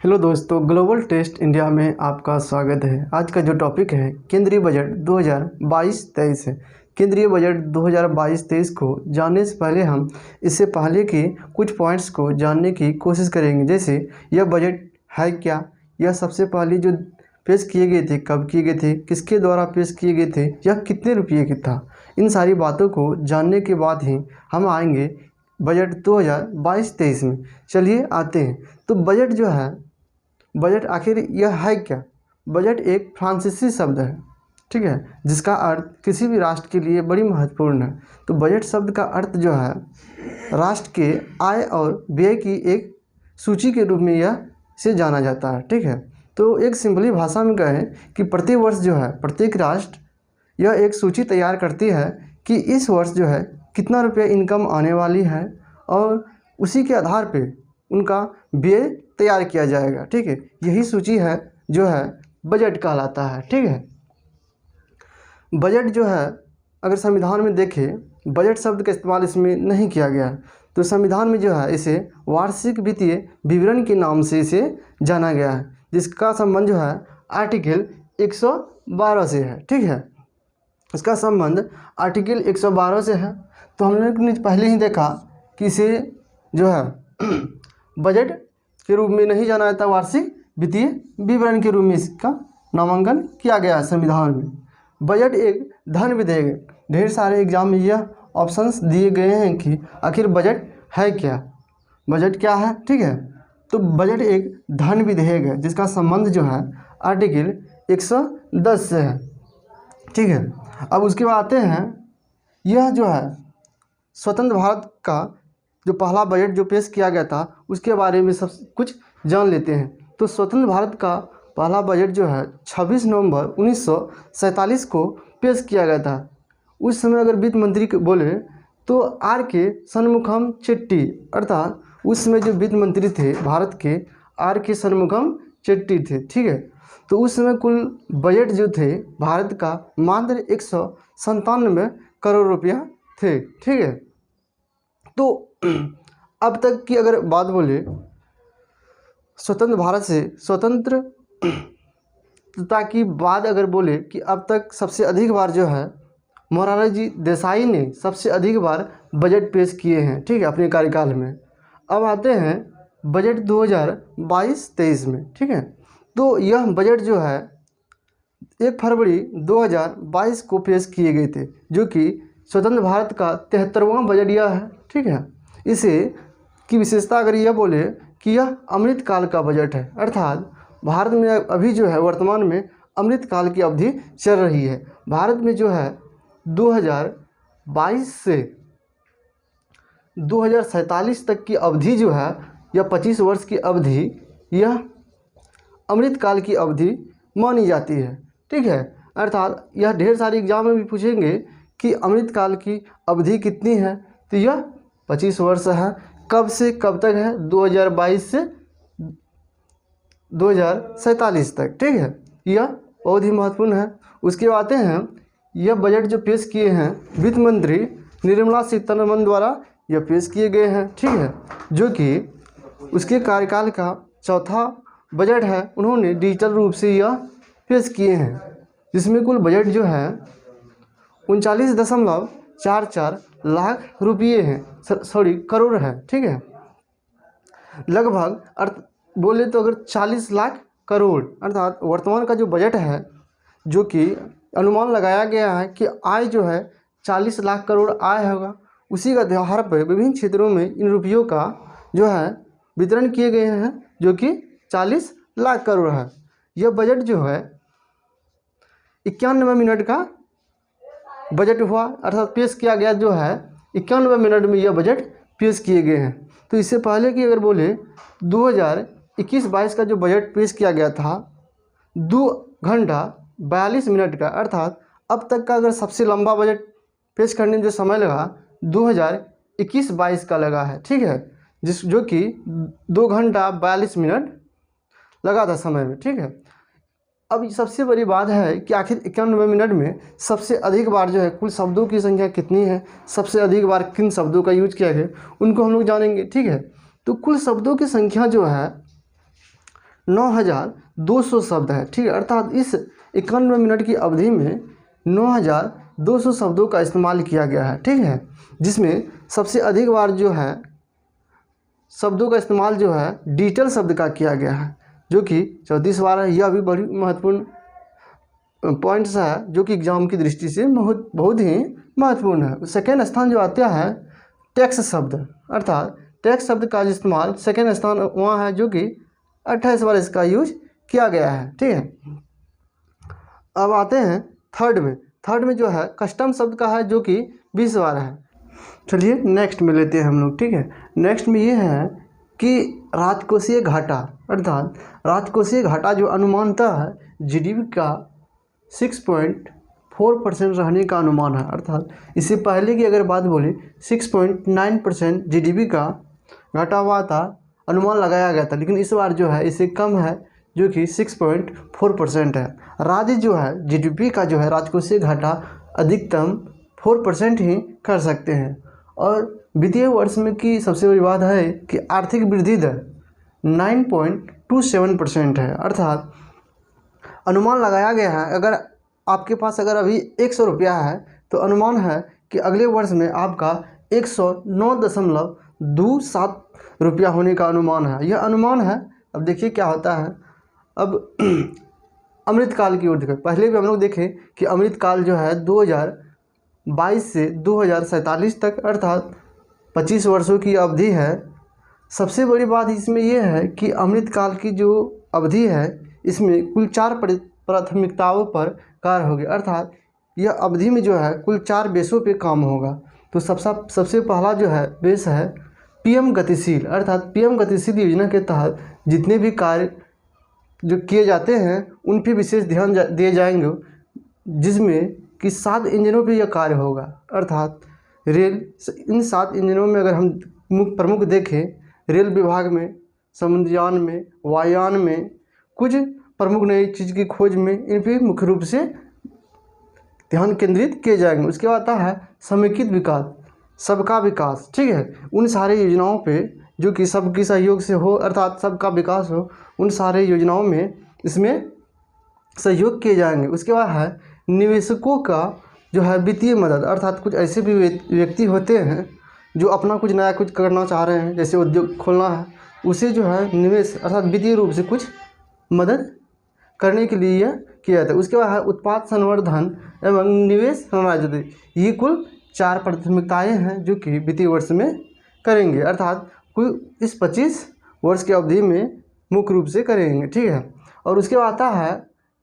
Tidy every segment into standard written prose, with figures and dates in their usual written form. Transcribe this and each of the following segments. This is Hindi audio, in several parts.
हेलो दोस्तों, ग्लोबल टेस्ट इंडिया में आपका स्वागत है। आज का जो टॉपिक है केंद्रीय बजट 2022-23 है। केंद्रीय बजट 2022-23 को जानने से पहले हम इससे पहले के कुछ पॉइंट्स को जानने की कोशिश करेंगे। जैसे यह बजट है क्या, यह सबसे पहले जो पेश किए गए थे कब किए गए थे, किसके द्वारा पेश किए गए थे, यह कितने रुपये की था। इन सारी बातों को जानने के बाद ही हम आएंगे बजट 2022-23 में। चलिए आते हैं। तो बजट जो है, बजट आखिर यह है क्या। बजट एक फ्रांसीसी शब्द है, ठीक है, जिसका अर्थ किसी भी राष्ट्र के लिए बड़ी महत्वपूर्ण है। तो बजट शब्द का अर्थ जो है राष्ट्र के आय और व्यय की एक सूची के रूप में यह से जाना जाता है, ठीक है। तो एक सिंपली भाषा में कहें कि प्रति वर्ष जो है प्रत्येक राष्ट्र यह एक सूची तैयार करती है कि इस वर्ष जो है कितना रुपया इनकम आने वाली है और उसी के आधार पे उनका व्यय तैयार किया जाएगा, ठीक है। यही सूची है जो है बजट कहलाता है, ठीक है। बजट जो है अगर संविधान में देखें, बजट शब्द का इस्तेमाल इसमें नहीं किया गया है। तो संविधान में जो है इसे वार्षिक वित्तीय विवरण के नाम से इसे जाना गया है, जिसका संबंध जो है आर्टिकल 112 से है, ठीक है। इसका संबंध आर्टिकल 112 से है। तो हम लोग ने पहले ही देखा कि इसे जो है बजट के रूप में नहीं जाना जाता, वार्षिक वित्तीय विवरण के रूप में इसका नामांकन किया गया है संविधान में। बजट एक धन विधेयक है। ढेर सारे एग्जाम में यह ऑप्शंस दिए गए हैं कि आखिर बजट है क्या, बजट क्या है, ठीक है। तो बजट एक धन विधेयक है जिसका संबंध जो है आर्टिकल 110 से है, ठीक है। अब उसके बाद आते हैं, यह जो है स्वतंत्र भारत का जो पहला बजट जो पेश किया गया था उसके बारे में सब कुछ जान लेते हैं। तो स्वतंत्र भारत का पहला बजट जो है 26 नवंबर 1947 को पेश किया गया था। उस समय अगर वित्त मंत्री बोले तो आर के षणमुखम चेट्टी, अर्थात उस समय जो वित्त मंत्री थे भारत के आर के षणमुखम चेट्टी थे, ठीक है। तो उस समय कुल बजट जो थे भारत का मात्र 197 करोड़ रुपया थे, ठीक है। तो अब तक की अगर बात बोले स्वतंत्र भारत से स्वतंत्रता की बात अगर बोले कि अब तक सबसे अधिक बार जो है मोरारजी देसाई ने सबसे अधिक बार बजट पेश किए हैं, ठीक है, अपने कार्यकाल में। अब आते हैं बजट 2022-23 में, ठीक है। तो यह बजट जो है 1 फरवरी 2022 को पेश किए गए थे, जो कि स्वतंत्र भारत का 73वां बजट यह है, ठीक है। इसे की विशेषता अगर यह बोले कि यह अमृत काल का बजट है, अर्थात भारत में अभी जो है वर्तमान में अमृत काल की अवधि चल रही है। भारत में जो है 2022 से 2047 तक की अवधि जो है या 25 वर्ष की अवधि यह अमृत काल की अवधि मानी जाती है, ठीक है। अर्थात यह ढेर सारे एग्जाम में भी पूछेंगे कि अमृत काल की अवधि कितनी है, तो यह 25 वर्ष है। कब से कब तक है, 2022 से 2047 तक, ठीक है। यह बहुत ही महत्वपूर्ण है। उसके बाद आते हैं, यह बजट जो पेश किए हैं वित्त मंत्री निर्मला सीतारमण द्वारा यह पेश किए गए हैं, ठीक है, जो कि उसके कार्यकाल का चौथा बजट है। उन्होंने डिजिटल रूप से यह पेश किए हैं, जिसमें कुल बजट जो है 39.44 लाख रुपये हैं, करोड़ है, ठीक है। लगभग बोले तो अगर 40 लाख करोड़, अर्थात वर्तमान का जो बजट है, जो कि अनुमान लगाया गया है कि आय जो है 40 लाख करोड़ आय होगा, उसी का आधार पर विभिन्न क्षेत्रों में इन रुपयों का जो है वितरण किए गए हैं, जो कि 40 लाख करोड़ है। यह बजट जो है 91 मिनट का बजट हुआ, अर्थात पेश किया गया जो है 91 मिनट में यह बजट पेश किए गए हैं। तो इससे पहले की अगर बोले 2021-22 का जो बजट पेश किया गया था 2 घंटा 42 मिनट का, अर्थात अब तक का अगर सबसे लंबा बजट पेश करने में जो समय लगा 2021-22 का लगा है, ठीक है, जो कि 2 घंटा 42 मिनट लगा था समय में, ठीक है। अब सबसे बड़ी बात है कि आखिर 91 मिनट में सबसे अधिक बार जो है कुल शब्दों की संख्या कितनी है, सबसे अधिक बार किन शब्दों का यूज किया गया, उनको हम लोग जानेंगे, ठीक है। तो कुल शब्दों की संख्या जो है 9200 शब्द है। ठीक है, अर्थात इस 91 मिनट की अवधि में 9200 शब्दों का इस्तेमाल किया गया है। ठीक है, जिसमें सबसे अधिक बार जो है शब्दों का इस्तेमाल जो है डिजिटल शब्द का किया गया है, जो कि 34 बार है। यह भी बड़ी महत्वपूर्ण पॉइंट्स है जो कि एग्जाम की दृष्टि से बहुत ही महत्वपूर्ण है। सेकेंड स्थान जो आता है टेक्स्ट शब्द, अर्थात टेक्स्ट शब्द का इस्तेमाल सेकेंड स्थान वहाँ है, जो कि 28 बार इसका यूज किया गया है। ठीक है, अब आते हैं थर्ड में। थर्ड में जो है कस्टम शब्द का है, जो कि 20 बार है। चलिए नेक्स्ट में लेते हैं हम लोग। ठीक है, नेक्स्ट में ये है कि राजकोषीय घाटा, अर्थात राजकोषीय घाटा जो अनुमानतः है जीडीपी का 6.4% रहने का अनुमान है। अर्थात इससे पहले की अगर बात बोले 6.9% जीडीपी का घाटा हुआ था, अनुमान लगाया गया था, लेकिन इस बार जो है इससे कम है, जो कि 6.4% है। राज्य जो है जीडीपी का जो है राजकोषीय घाटा अधिकतम 4% ही कर सकते हैं। और वित्तीय वर्ष में की सबसे बड़ी बात है कि आर्थिक वृद्धि दर 9.27% है। अर्थात अनुमान लगाया गया है, अगर आपके पास अगर अभी 100 रुपया है तो अनुमान है कि अगले वर्ष में आपका 109.27 रुपया होने का अनुमान है। यह अनुमान है। अब देखिए क्या होता है। अब अमृतकाल की ओर देखें। पहले भी हम लोग देखें कि अमृतकाल जो है 2022 से 2047 तक, अर्थात 25 वर्षों की अवधि है। सबसे बड़ी बात इसमें यह है कि अमृतकाल की जो अवधि है इसमें कुल 4 प्राथमिकताओं पर कार्य होगी, अर्थात यह अवधि में जो है कुल 4 बेसों पे काम होगा। तो सबसे पहला जो है बेस है पीएम गतिशील, अर्थात पीएम गतिशील योजना के तहत जितने भी कार्य जो किए जाते हैं उन पर विशेष ध्यान दिए जाएंगे, जिसमें कि 7 इंजनों पे यह कार्य होगा। अर्थात रेल, इन 7 इंजनों में अगर हम प्रमुख देखें, रेल विभाग में, समुद्रयान में, वायुयान में, कुछ प्रमुख नई चीज़ की खोज में, इन पर मुख्य रूप से ध्यान केंद्रित किए जाएंगे। उसके बाद आता है समेकित विकास, सबका विकास। ठीक है, उन सारे योजनाओं पे जो कि सबकी सहयोग से हो, अर्थात सबका विकास हो, उन सारे योजनाओं में इसमें सहयोग किए जाएंगे। उसके बाद है निवेशकों का जो है वित्तीय मदद, अर्थात कुछ ऐसे भी व्यक्ति होते हैं जो अपना कुछ नया कुछ करना चाह रहे हैं, जैसे उद्योग खोलना है, उसे जो है निवेश अर्थात वित्तीय रूप से कुछ मदद करने के लिए यह किया जाता है। उसके बाद है उत्पाद संवर्धन एवं निवेश समायोजन। ये कुल 4 प्राथमिकताएँ हैं जो कि वित्तीय वर्ष में करेंगे, अर्थात कुल इस 25 वर्ष की अवधि में मुख्य रूप से करेंगे। ठीक है, और उसके बाद आता है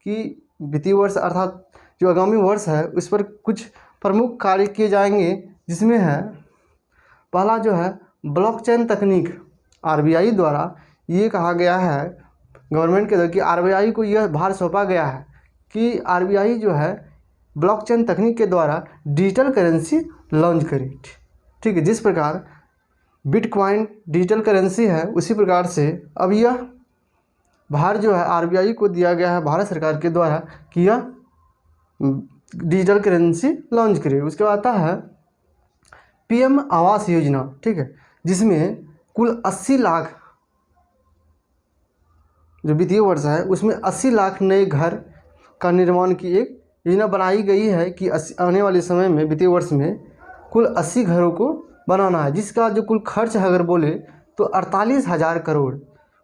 कि वित्तीय वर्ष अर्थात जो आगामी वर्ष है उस पर कुछ प्रमुख कार्य किए जाएंगे, जिसमें है पहला जो है ब्लॉकचेन तकनीक। आरबीआई द्वारा ये कहा गया है गवर्नमेंट के द्वारा कि आरबीआई को यह भार सौंपा गया है कि आरबीआई जो है ब्लॉकचेन तकनीक के द्वारा डिजिटल करेंसी लॉन्च करे। ठीक है, जिस प्रकार बिटकॉइन डिजिटल करेंसी है, उसी प्रकार से अब यह भार जो है आरबीआई को दिया गया है भारत सरकार के द्वारा कि यह डिजिटल करेंसी लॉन्च करे। उसके बाद आता है पीएम आवास योजना। ठीक है, जिसमें कुल 80 लाख जो वित्तीय वर्ष है उसमें 80 लाख नए घर का निर्माण की एक योजना बनाई गई है कि आने वाले समय में वित्तीय वर्ष में कुल 80 घरों को बनाना है, जिसका जो कुल खर्च है अगर बोले तो 48,000 करोड़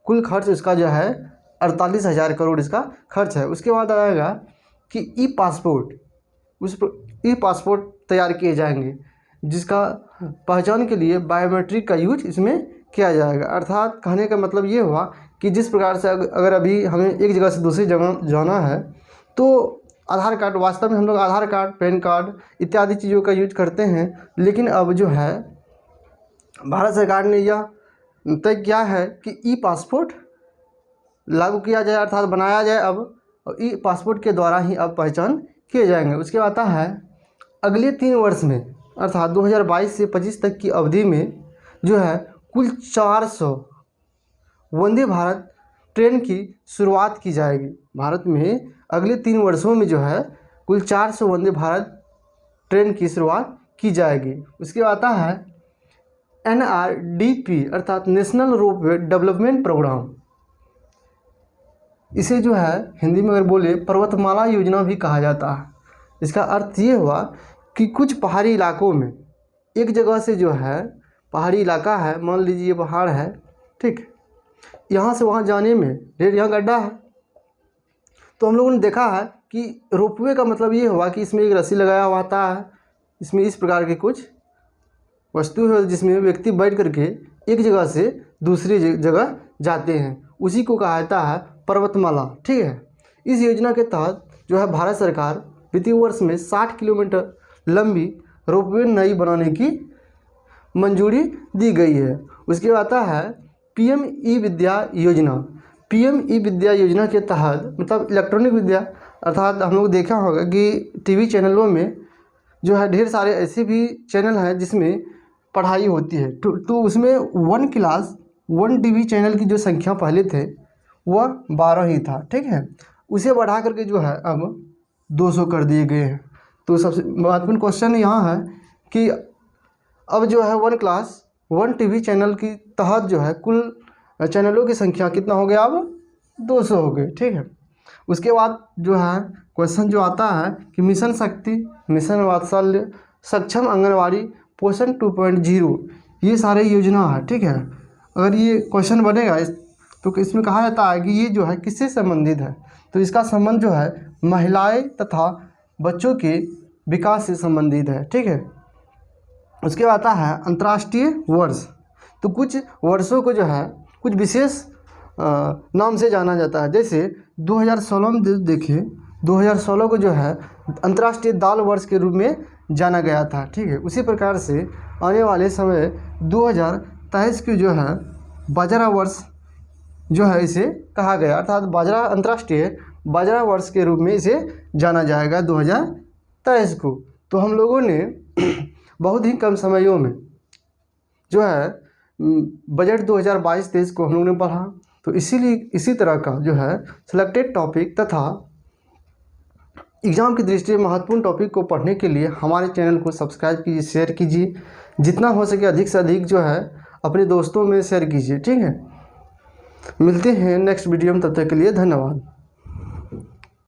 कुल खर्च इसका जो है 48,000 करोड़ इसका खर्च है। उसके बाद आएगा कि ई पासपोर्ट, उस ई पासपोर्ट तैयार किए जाएंगे, जिसका पहचान के लिए बायोमेट्रिक का यूज इसमें किया जाएगा। अर्थात कहने का मतलब ये हुआ कि जिस प्रकार से अगर अभी हमें एक जगह से दूसरी जगह जाना है तो आधार कार्ड, वास्तव में हम लोग आधार कार्ड, पैन कार्ड इत्यादि चीज़ों का यूज करते हैं, लेकिन अब जो है भारत सरकार ने यह तय किया है कि ई पासपोर्ट लागू किया जाए, अर्थात बनाया जाए अब, और ई पासपोर्ट के द्वारा ही अब पहचान किए जाएंगे। उसके बाद आता है अगले 3 वर्ष में, अर्थात 2022 से 25 तक की अवधि में जो है कुल 400 वंदे भारत ट्रेन की शुरुआत की जाएगी। भारत में अगले 3 वर्षों में जो है कुल 400 वंदे भारत ट्रेन की शुरुआत की जाएगी। उसके बाद आता है NRDP, अर्थात नेशनल रोपवे डेवलपमेंट प्रोग्राम। इसे जो है हिंदी में अगर बोले पर्वतमाला योजना भी कहा जाता है। इसका अर्थ ये हुआ कि कुछ पहाड़ी इलाकों में एक जगह से जो है पहाड़ी इलाका है, मान लीजिए ये पहाड़ है, ठीक, यहाँ से वहाँ जाने में रेल, यहाँ गड्ढा है, तो हम लोगों ने देखा है कि रोपवे का मतलब ये हुआ कि इसमें एक रस्सी लगाया हुआ आता है, इसमें इस प्रकार की कुछ वस्तु है जिसमें व्यक्ति बैठ करके एक जगह से दूसरी जगह जाते हैं, उसी को कहा जाता है पर्वतमाला। ठीक है, इस योजना के तहत जो है भारत सरकार वित्तीय वर्ष में 60 किलोमीटर लंबी रोपवे नई बनाने की मंजूरी दी गई है। उसके बाद आता है पीएम ई विद्या योजना। पीएम ई विद्या योजना के तहत मतलब इलेक्ट्रॉनिक विद्या, अर्थात हम लोग देखा होगा कि टीवी चैनलों में जो है ढेर सारे ऐसे भी चैनल हैं जिसमें पढ़ाई होती है, तो उसमें 1 क्लास 1 टीवी चैनल की जो संख्या पहले थे वह 12 ही था। ठीक है, उसे बढ़ा करके जो है अब 200 कर दिए गए हैं। तो सबसे महत्वपूर्ण क्वेश्चन यहाँ है कि अब जो है 1 क्लास 1 टीवी चैनल की तहत जो है कुल चैनलों की संख्या कितना हो गया, अब 200 हो गए। ठीक है, उसके बाद जो है क्वेश्चन जो आता है कि मिशन शक्ति, मिशन वात्सल्य, सक्षम आंगनवाड़ी, पोषण 2.0, ये सारे योजना है। ठीक है, अगर ये क्वेश्चन बनेगा तो इसमें कहा जाता है कि ये जो है किससे संबंधित है, तो इसका संबंध जो है महिलाएं तथा बच्चों के विकास से संबंधित है। ठीक है, उसके बाद आता है अंतर्राष्ट्रीय वर्ष। तो कुछ वर्षों को जो है कुछ विशेष नाम से जाना जाता है, जैसे 2016 में देखिए 2016 को जो है अंतर्राष्ट्रीय दाल वर्ष के रूप में जाना गया था। ठीक है, उसी प्रकार से आने वाले समय 2023 की जो है बाजरा वर्ष जो है इसे कहा गया, अर्थात बाजरा अंतर्राष्ट्रीय बाजरा वर्ष के रूप में इसे जाना जाएगा 2023 को। तो हम लोगों ने बहुत ही कम समयों में जो है बजट 2022-23 को हम लोगों ने पढ़ा। तो इसीलिए इसी तरह का जो है सिलेक्टेड टॉपिक तथा एग्ज़ाम की दृष्टि से महत्वपूर्ण टॉपिक को पढ़ने के लिए हमारे चैनल को सब्सक्राइब कीजिए, शेयर कीजिए, जितना हो सके अधिक से अधिक जो है अपने दोस्तों में शेयर कीजिए। ठीक है, मिलते हैं नेक्स्ट वीडियो में, तब तक के लिए धन्यवाद।